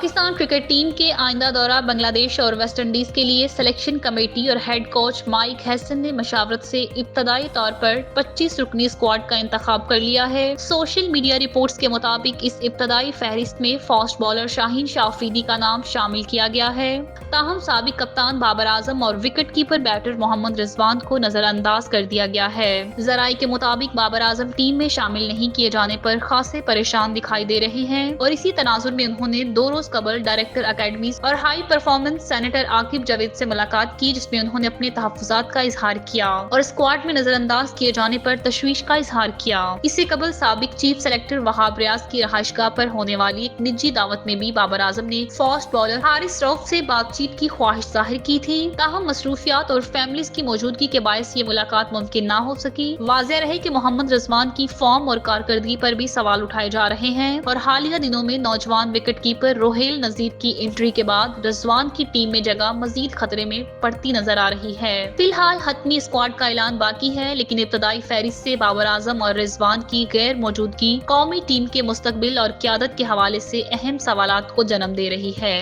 Pakistan cricket team के आइंदा दौरा बांग्लादेश और वेस्ट इंडीज के लिए सिलेक्शन कमेटी और हेड कोच माइक हैसन ने मशावरत से इब्तदाई तौर पर 25 रुकनी स्क्वाड का इंतखाब कर लिया है। सोशल मीडिया रिपोर्ट्स के मुताबिक इस इब्तदाई फहरिस्त में फास्ट बॉलर शाहीन शाह अफरीदी का नाम शामिल किया गया है। ताहम साबिक कप्तान बाबर आजम और wicket keeper batter Mohammad Rizwan को नजरअंदाज कर दिया गया है। जराये के मुताबिक बाबर आजम टीम में शामिल नहीं किए जाने पर खासे परेशान दिखाई दे रहे हैं और इसी तनाजुर में उन्होंने 2 रोज कबल डायरेक्टर अकेडमी और high performance senator Aqib Javed से मुलाकात की, जिसमें उन्होंने अपने तहफ्फुजात का इजहार किया और स्क्वाड में नजरअंदाज किए जाने पर तशवीश का इजहार किया। इससे कबल साबिक चीफ सेलेक्टर वहाब रियाज की रहायशगाह पर होने वाली एक निजी दावत में भी बाबर आजम ने फास्ट बॉलर हारिस रऊफ से बातचीत की ख्वाहिश जाहिर की थी। ताहम मसरूफियात और फैमिलीज की मौजूदगी के बायस ये मुलाकात मुमकिन न हो सकी। वाज़ेह रहे कि मोहम्मद रिजवान की फॉर्म और कारकर्दगी पर भी सवाल उठाए जा रहे हैं और हालिया दिनों में नौजवान विकेट कीपर रोहेल नजीर की एंट्री के बाद रिजवान की टीम में जगह मजीद खतरे में पड़ती नजर आ रही है। फिलहाल हतमी स्क्वाड का ऐलान बाकी है, लेकिन इब्तदाई फहरिस्त से बाबर आजम और रिजवान की गैर मौजूदगी कौमी टीम के मुस्तकबिल और क़यादत के हवाले से अहम सवालात को जन्म दे रही है।